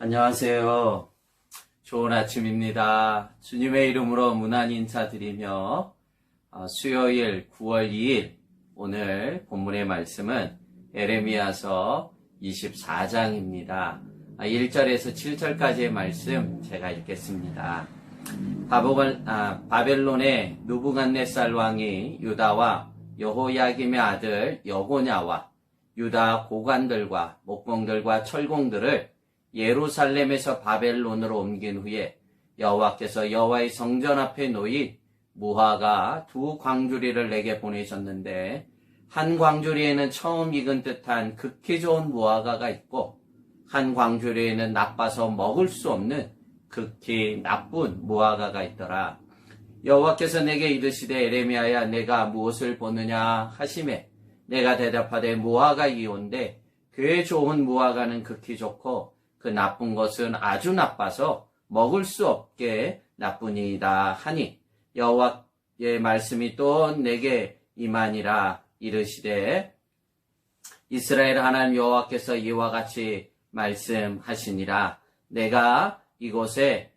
안녕하세요. 좋은 아침입니다. 주님의 이름으로 문안 인사드리며 수요일 9월 2일 오늘 본문의 말씀은 에레미야서 24장입니다. 1절에서 7절까지의 말씀 제가 읽겠습니다. 바벨론의 느부갓네살 왕이 유다와 여호야김의 아들 여고냐와 유다 고관들과 목공들과 철공들을 예루살렘에서 바벨론으로 옮긴 후에 여호와께서 여호와의 성전 앞에 놓인 무화과 두 광주리를 내게 보내셨는데, 한 광주리에는 처음 익은 듯한 극히 좋은 무화과가 있고 한 광주리에는 나빠서 먹을 수 없는 극히 나쁜 무화과가 있더라. 여호와께서 내게 이르시되 에레미야야, 내가 무엇을 보느냐 하시매 내가 대답하되 무화과이온데 그 좋은 무화과는 극히 좋고 그 나쁜 것은 아주 나빠서 먹을 수 없게 나쁘니이다 하니, 여호와의 말씀이 또 내게 임하니라. 이르시되 이스라엘 하나님 여호와께서 이와 같이 말씀하시니라. 내가 이곳에서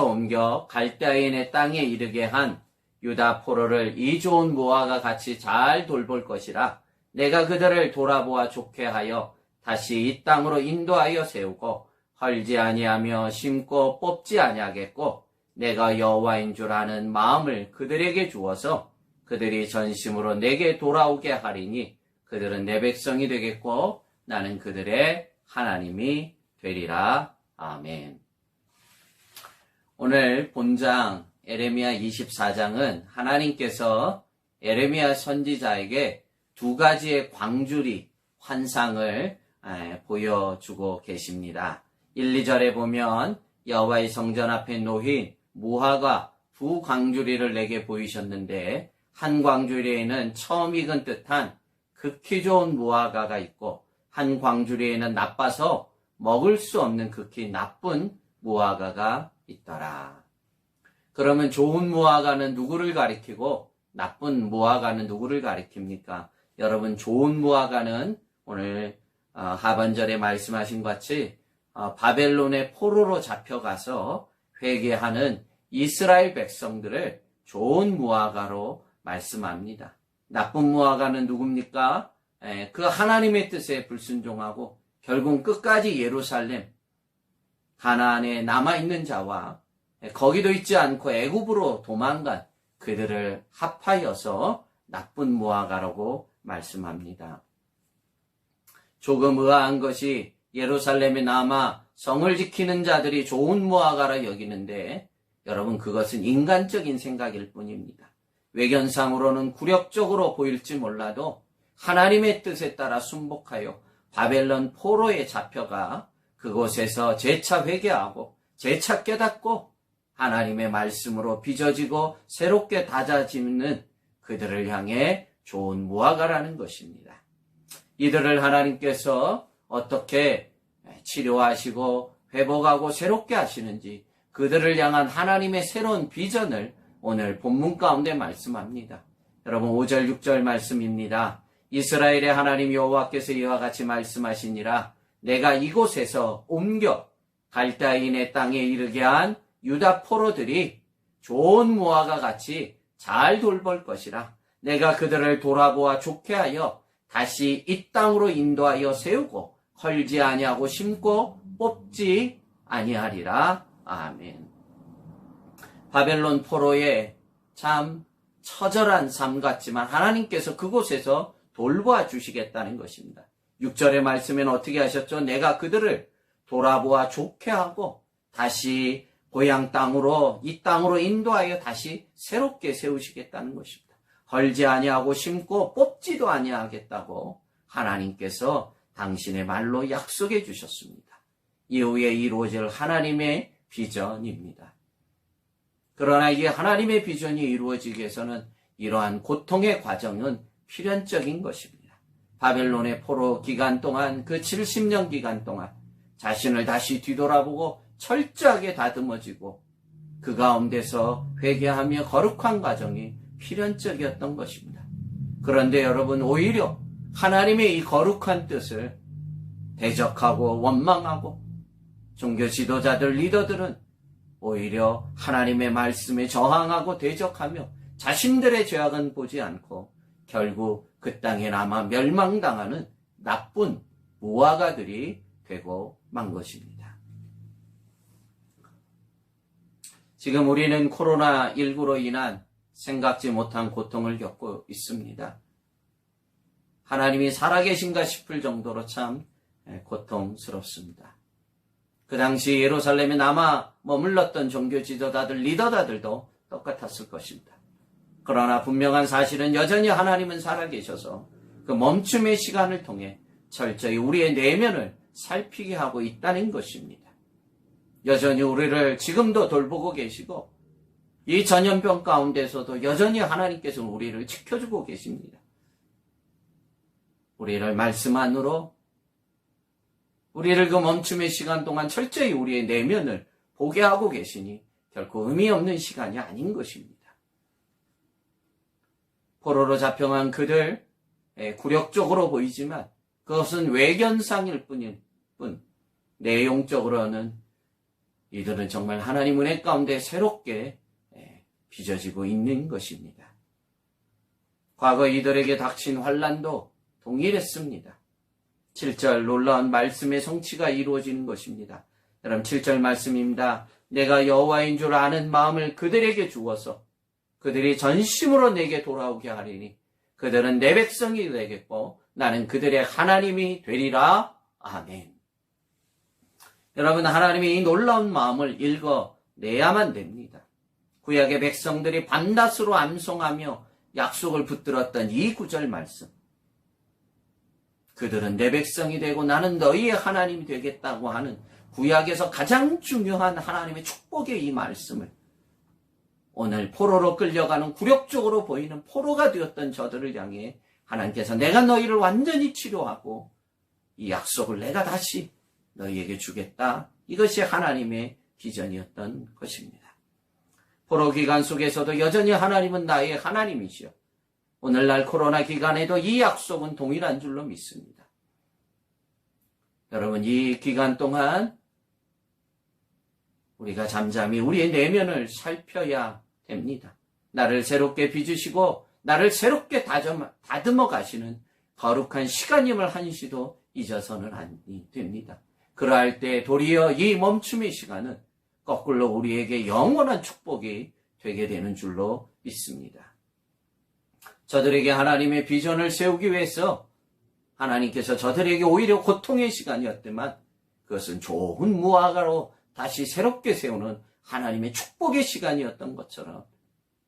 옮겨 갈대아인의 땅에 이르게 한 유다 포로를 이 좋은 무화과 같이 잘 돌볼 것이라. 내가 그들을 돌아보아 좋게 하여 다시 이 땅으로 인도하여 세우고 헐지 아니하며 심고 뽑지 아니하겠고, 내가 여호와인 줄 아는 마음을 그들에게 주어서 그들이 전심으로 내게 돌아오게 하리니 그들은 내 백성이 되겠고 나는 그들의 하나님이 되리라. 아멘. 오늘 본장 에레미야 24장은 하나님께서 에레미야 선지자에게 두 가지의 광주리 환상을 보여주고 계십니다. 1, 2절에 보면 여호와의 성전 앞에 놓인 무화과 두 광주리를 내게 보이셨는데, 한 광주리에는 처음 익은 듯한 극히 좋은 무화과가 있고 한 광주리에는 나빠서 먹을 수 없는 극히 나쁜 무화과가 있더라. 그러면 좋은 무화과는 누구를 가리키고 나쁜 무화과는 누구를 가리킵니까? 여러분, 좋은 무화과는 오늘 하반절에 말씀하신 것 같이 바벨론의 포로로 잡혀가서 회개하는 이스라엘 백성들을 좋은 무화과로 말씀합니다. 나쁜 무화과는 누굽니까? 그 하나님의 뜻에 불순종하고 결국 끝까지 예루살렘 가나안에 남아있는 자와 거기도 있지 않고 애굽으로 도망간 그들을 합하여서 나쁜 무화과라고 말씀합니다. 조금 의아한 것이 예루살렘에 남아 성을 지키는 자들이 좋은 무화과라 여기는데, 여러분, 그것은 인간적인 생각일 뿐입니다. 외견상으로는 굴욕적으로 보일지 몰라도 하나님의 뜻에 따라 순복하여 바벨론 포로에 잡혀가 그곳에서 재차 회개하고 재차 깨닫고 하나님의 말씀으로 빚어지고 새롭게 다져지는 그들을 향해 좋은 무화과라는 것입니다. 이들을 하나님께서 어떻게 치료하시고 회복하고 새롭게 하시는지, 그들을 향한 하나님의 새로운 비전을 오늘 본문 가운데 말씀합니다. 여러분, 5절 6절 말씀입니다. 이스라엘의 하나님 여호와께서 이와 같이 말씀하시니라. 내가 이곳에서 옮겨 갈대아인의 땅에 이르게 한 유다 포로들이 좋은 무화과 같이 잘 돌볼 것이라. 내가 그들을 돌아보아 좋게 하여 다시 이 땅으로 인도하여 세우고 헐지 아니하고 심고 뽑지 아니하리라. 아멘. 바벨론 포로의 참 처절한 삶 같지만 하나님께서 그곳에서 돌보아 주시겠다는 것입니다. 6절의 말씀에는 어떻게 하셨죠? 내가 그들을 돌아보아 좋게 하고 다시 고향 땅으로, 이 땅으로 인도하여 다시 새롭게 세우시겠다는 것입니다. 헐지 아니하고 심고 뽑지도 아니하겠다고 하나님께서 당신의 말로 약속해 주셨습니다. 이후에 이루어질 하나님의 비전입니다. 그러나 이 하나님의 비전이 이루어지기 위해서는 이러한 고통의 과정은 필연적인 것입니다. 바벨론의 포로 기간 동안, 그 70년 기간 동안 자신을 다시 뒤돌아보고 철저하게 다듬어지고 그 가운데서 회개하며 거룩한 과정이 필연적이었던 것입니다. 그런데 여러분, 오히려 하나님의 이 거룩한 뜻을 대적하고 원망하고 종교 지도자들, 리더들은 오히려 하나님의 말씀에 저항하고 대적하며 자신들의 죄악은 보지 않고 결국 그 땅에 남아 멸망당하는 나쁜 무화과들이 되고 만 것입니다. 지금 우리는 코로나19로 인한 생각지 못한 고통을 겪고 있습니다. 하나님이 살아계신가 싶을 정도로 참 고통스럽습니다. 그 당시 예루살렘에 남아 머물렀던 종교 지도자들, 리더자들도 똑같았을 것입니다. 그러나 분명한 사실은 여전히 하나님은 살아계셔서 그 멈춤의 시간을 통해 철저히 우리의 내면을 살피게 하고 있다는 것입니다. 여전히 우리를 지금도 돌보고 계시고 이 전염병 가운데서도 여전히 하나님께서는 우리를 지켜주고 계십니다. 우리를 말씀 안으로 우리를 그 멈춤의 시간 동안 철저히 우리의 내면을 보게 하고 계시니 결코 의미 없는 시간이 아닌 것입니다. 포로로 잡혀간 그들, 굴욕적으로 보이지만 그것은 외견상일 뿐 내용적으로는 이들은 정말 하나님 은혜 가운데 새롭게 빚어지고 있는 것입니다. 과거 이들에게 닥친 환난도 동일했습니다. 7절 놀라운 말씀의 성취가 이루어지는 것입니다. 여러분 7절 말씀입니다. 내가 여호와인 줄 아는 마음을 그들에게 주어서 그들이 전심으로 내게 돌아오게 하리니 그들은 내 백성이 되겠고 나는 그들의 하나님이 되리라. 아멘. 여러분 하나님의 이 놀라운 마음을 읽어내야만 됩니다. 구약의 백성들이 밤낮으로 암송하며 약속을 붙들었던 이 구절 말씀. 그들은 내 백성이 되고 나는 너희의 하나님이 되겠다고 하는 구약에서 가장 중요한 하나님의 축복의 이 말씀을 오늘 포로로 끌려가는 굴욕적으로 보이는 포로가 되었던 저들을 향해 하나님께서 내가 너희를 완전히 치료하고 이 약속을 내가 다시 너희에게 주겠다. 이것이 하나님의 비전이었던 것입니다. 포로 기간 속에서도 여전히 하나님은 나의 하나님이시여. 오늘날 코로나 기간에도 이 약속은 동일한 줄로 믿습니다. 여러분 이 기간 동안 우리가 잠잠히 우리의 내면을 살펴야 됩니다. 나를 새롭게 빚으시고 나를 새롭게 다듬어 가시는 거룩한 시간임을 한시도 잊어서는 아니 됩니다. 그러할 때 도리어 이 멈춤의 시간은 거꾸로 우리에게 영원한 축복이 되게 되는 줄로 믿습니다. 저들에게 하나님의 비전을 세우기 위해서 하나님께서 저들에게 오히려 고통의 시간이었지만 그것은 좋은 무화과로 다시 새롭게 세우는 하나님의 축복의 시간이었던 것처럼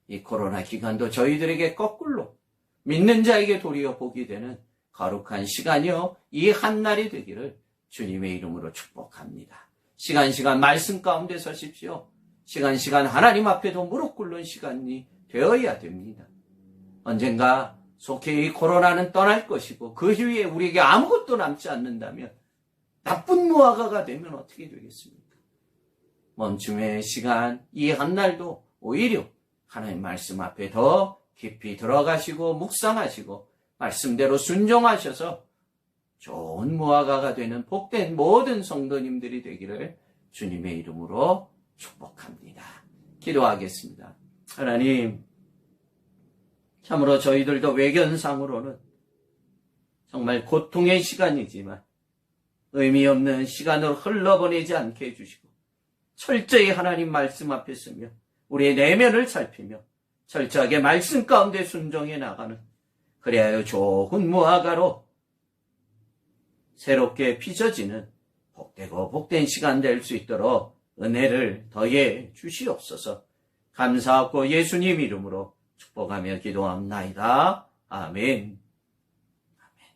이 코로나 기간도 저희들에게 거꾸로 믿는 자에게 도리어 복이 되는 거룩한 시간이요 이 한날이 되기를 주님의 이름으로 축복합니다. 시간 말씀 가운데 서십시오. 시간 하나님 앞에도 무릎 꿇는 시간이 되어야 됩니다. 언젠가 속히 이 코로나는 떠날 것이고 그 후에 우리에게 아무것도 남지 않는다면 나쁜 무화과가 되면 어떻게 되겠습니까? 멈춤의 시간 이 한날도 오히려 하나님 말씀 앞에 더 깊이 들어가시고 묵상하시고 말씀대로 순종하셔서 좋은 무화과가 되는 복된 모든 성도님들이 되기를 주님의 이름으로 축복합니다. 기도하겠습니다. 하나님, 참으로 저희들도 외견상으로는 정말 고통의 시간이지만 의미 없는 시간으로 흘러보내지 않게 해주시고 철저히 하나님 말씀 앞에 서며 우리의 내면을 살피며 철저하게 말씀 가운데 순종해 나가는 그리하여 좋은 무화과로 새롭게 빚어지는 복되고 복된 시간 될 수 있도록 은혜를 더해 주시옵소서. 감사하고 예수님 이름으로 축복하며 기도합나이다. 아멘.